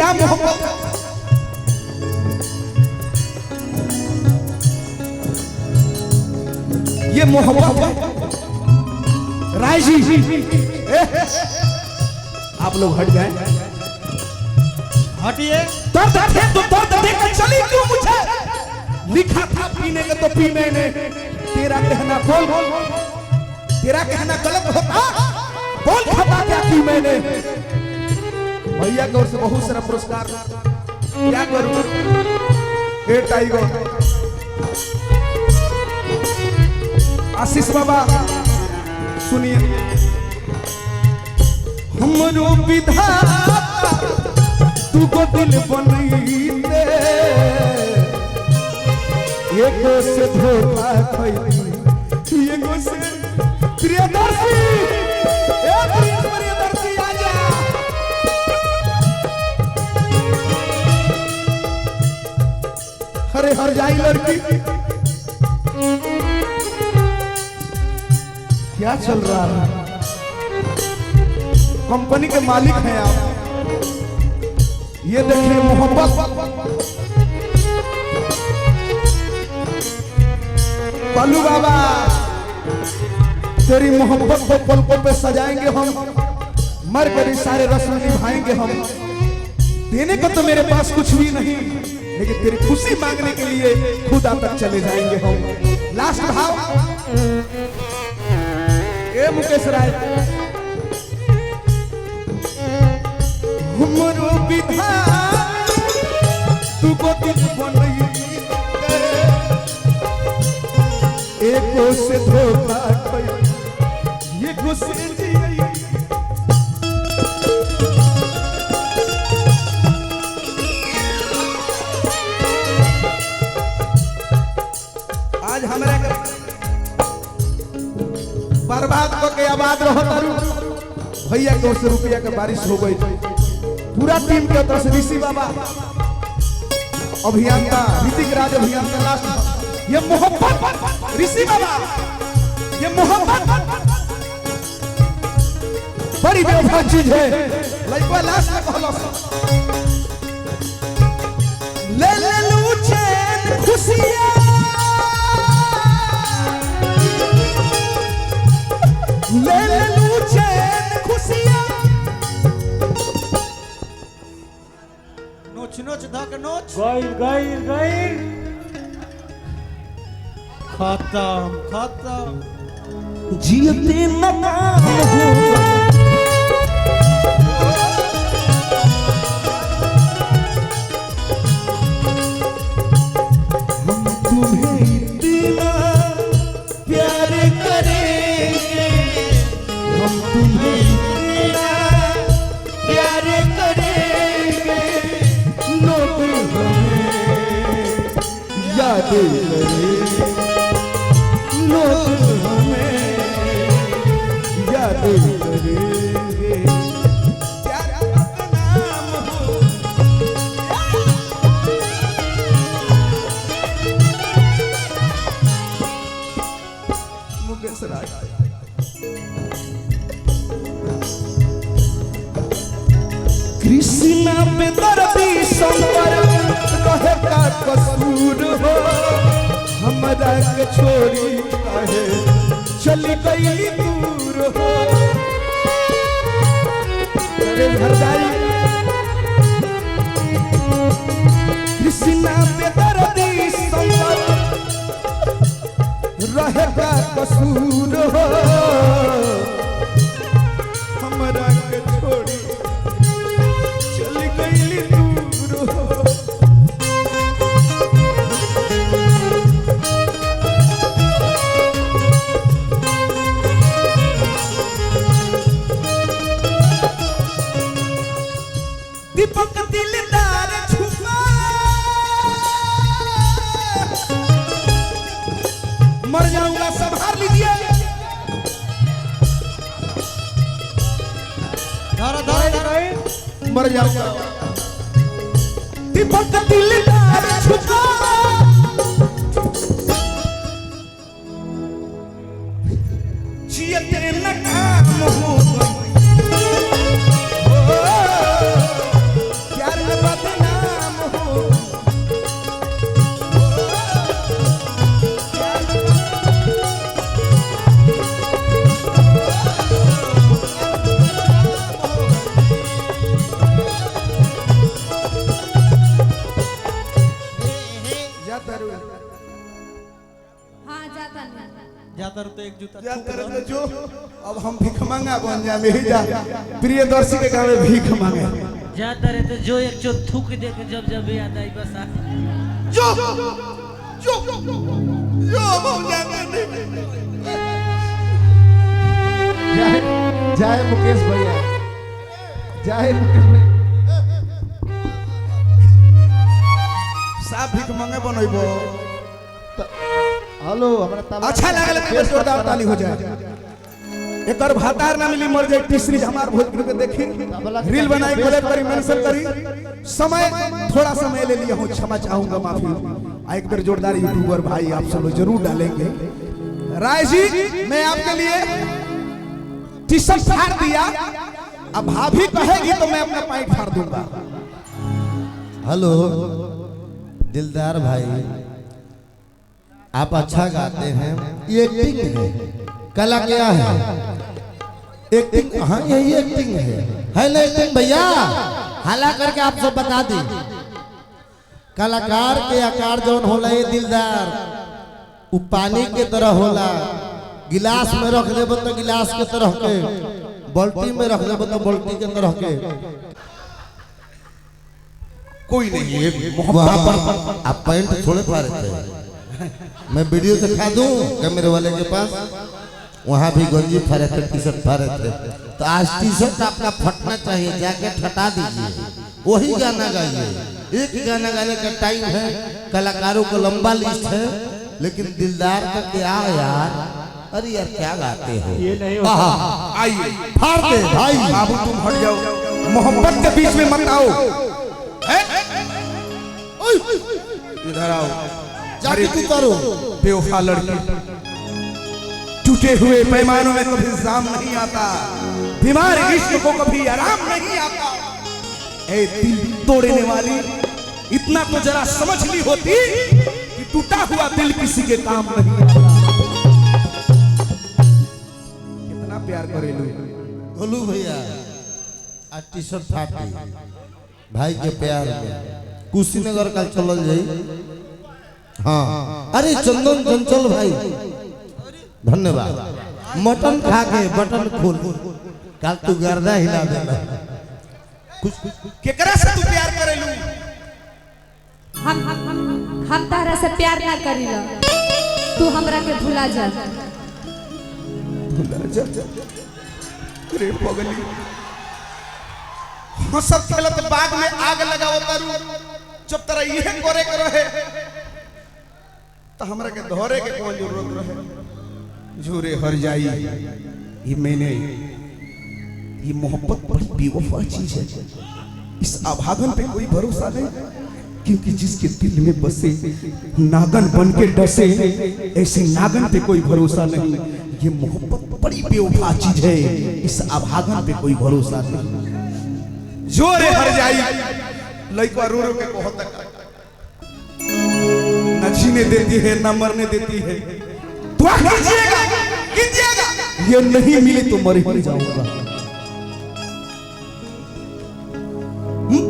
क्या मोहब्बत है। ये मोहब्बत राय जी आप लोग हट जाए, हटिए। दर्द थे तो दर्द देकर चली क्यों मुझे, लिखा था पीने का तो पी मैंने, तेरा कहना बोल, तेरा कहना गलत होता, बोल खता क्या की मैंने। भैया की ओर से बहुत सारा पुरस्कार, क्या करूं हे टाइगर। आशीष बाबा सुनिए, हमरो विधाता तू को दिल बनईते, एगो से धोखा खइली, एगो से प्रियदर्शी, ए प्रियदर्शी आजा। अरे हर जाई लड़की, क्या चल रहा है। कंपनी के मालिक हैं आप, ये देखिए मोहब्बत। बालू बाबा तेरी मोहब्बत को पलकों पे सजाएंगे हम, मर कर सारे रस्म निभाएंगे हम। देने को तो मेरे पास कुछ भी नहीं, लेकिन तेरी खुशी मांगने के लिए खुदा तक चले जाएंगे हम। लास्ट भाव ए मुकेश राय, हमरो विधान तू को दिल बनईते, एको से धोखा खइली, एगो से जियई। आज हमरा के बर्बाद को के आबाद रहता रू। भैया के ओर से रुपया के बारिश हो गई, पूरा टीम के तरफ से ऋषि बाबा, अभियंता ऋतिक राज अभियंता, लास्ट ये मोहब्बत ऋषि बाबा, ये मोहब्बत बड़ी बेवफा चीज है। लइका लास्ट में कहलो ले ले लू चैन खुशियां, ले ले लू चैन खुशियां, नोच नोच धक नोच, गइल गइल गइल, खत्म खत्म। जियते न नाम हो हम तुम्हें इतना प्यार करेंगे, हम तुम्हें इतना प्यार करेंगे, लोग हमें याद करेंगे, लोग हमें याद करेंगे, प्यार का नाम हो। मुकेश राज कृष्णा पे दर्दी शंकर कहे का कसूर हो, हमरा के छोड़ी काहे चली गई दूर हो। अरे भरदाई कृष्णा पे दर्दी शंकर रहे का कसूर हो, हमरा के छोड़ी चली गई दूर हो। दीपक दिलदार छुपा मर जाऊंगा, संभाल लीजिए। धर धर धर, मर जाऊंगा। दीपक दिलदार छुपा जियते न काम हो, प्यार न ज्यादा तो एक जूता जा करे तो जो अब हम भीख मांगा बन जा मेरी जा प्रियदर्शी के गाँव में भीख मांगे जाता रहे तो जो एक चो थूक दे के जब जब याद आई बस आ जो हम जाते जय मुकेश भैया जय मुकेश भैया साफ भीख मांगे बनइबो हेलो हमरा तबला अच्छा लागल कि बस जोरदार ताली हो जाए एकर भातार ना मिली मर जाए तीसरी हमार भोजपुर के देखी रील बनाई कोले करी मेंशन करी समय थोड़ा समय ले लिया हूं क्षमा चाहूंगा माफी एक बार जोरदार यूट्यूबर भाई आप सब लोग जरूर डालेंगे राय जी मैं आपके लिए टी शर्ट फाड़ दिया अब भाभी कहेगी तो मैं अपना पैंट फाड़ दूंगा हेलो दिलदार भाई आप अच्छा गाते हैं ये एक्टिंग है कला क्या है एक्टिंग हाँ यही एक्टिंग है ना एक्टिंग भैया हाला करके आप सब बता दी कलाकार के आकार जौन होला ये दिलदार वो पानी के तरह होला गिलास में रख देबो तो गिलास के तरह के बाल्टी में रख देबो तो बाल्टी के तरह के कोई नहीं है वहाँ पर आप पैंट थोड़े फाड़े थे मैं वीडियो दिखा दूं कैमरे वाले के पास वहाँ भी गंजी फाड़े थे टी शर्ट फाड़े थे तो आज टी शर्ट आपका फटना चाहिए जैकेट हटा दीजिए वही गाना गाइए एक ही गाना गाने का टाइम है कलाकारों को लंबा लिस्ट है लेकिन दिलदार का क्या यार अरे यार क्या गाते हो ये नहीं होता आइए फाड़ दे भाई बाबू तुम हट जाओ मोहब्बत के बीच में मत आओ इधर आओ जाके तू करो बेवफा लड़की टूटे हुए पैमानों में कभी जाम नहीं आता बीमार इश्क को कभी आराम नहीं आता ए दिल तोड़ने वाली इतना तो जरा समझ ली होती कि टूटा हुआ दिल किसी के काम नहीं आता कितना प्यार करेलू गोलू भैया आज टी शर्ट फाड़ दी भाई के प्यार में कुशीनगर का चलल जाई हाँ अरे चंदन चंचल भाई धन्यवाद मटन खा के बटन खोल कल तू गर्दा हिला देना कुछ केकरा से तू प्यार करेलू हम तारा से प्यार ना करीला तू हमरा के भुला जा रे पगली हंसत खेलत बाग में आग लगाओ तारू जब तेरा ये करे के रहे तो हमरा के धोरे के कौन जरूरत रहे झूरे हर जाई ये मैंने ये मोहब्बत बड़ी बेवफा चीज है इस अभागन पे कोई भरोसा नहीं क्योंकि जिसके दिल में बसे नागन बन के डसे ऐसे नागन पे कोई भरोसा नहीं ये मोहब्बत बड़ी बेवफा चीज है इस अभागन पे कोई भरोसा नहीं जोरे हर जाई लइका रो रो के कहत न जीने देती है न मरने देती है तो कीजिएगा ये नहीं मिली तो मर ही जाऊंगा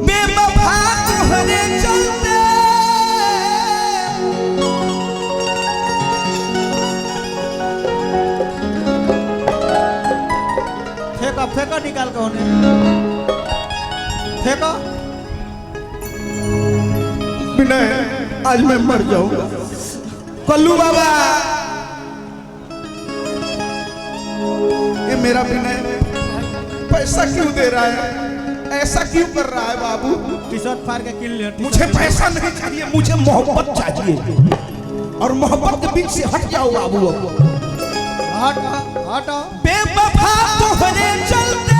बेवफा तुम्हारे चलते फेंका फेंका निकाल के होने फेंका विनय आज मैं मर जाऊंगा कल्लू बाबा ये मेरा विनय पैसा क्यों दे रहा है ऐसा क्यों कर रहा है बाबू टी शर्ट फाड़ के किल लिया मुझे पैसा नहीं चाहिए मुझे मोहब्बत चाहिए और मोहब्बत के बीच से हट जाओ बाबू हट हट बेवफा तुम्हारे चलते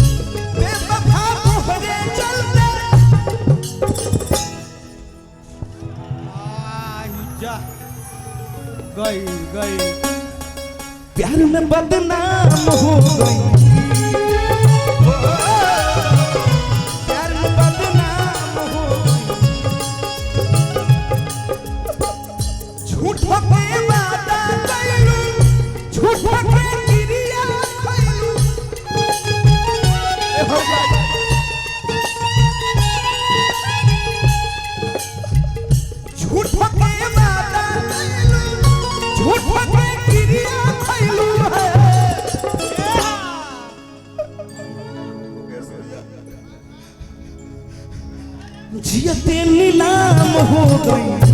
बेवफा तुम्हारे चलते जा गई गई प्यार में बदनाम हो गई प्यार में बदनाम हो झूठ के वादा कइलू झूठ के क्रिया कइलू जियते नीलाम हो गई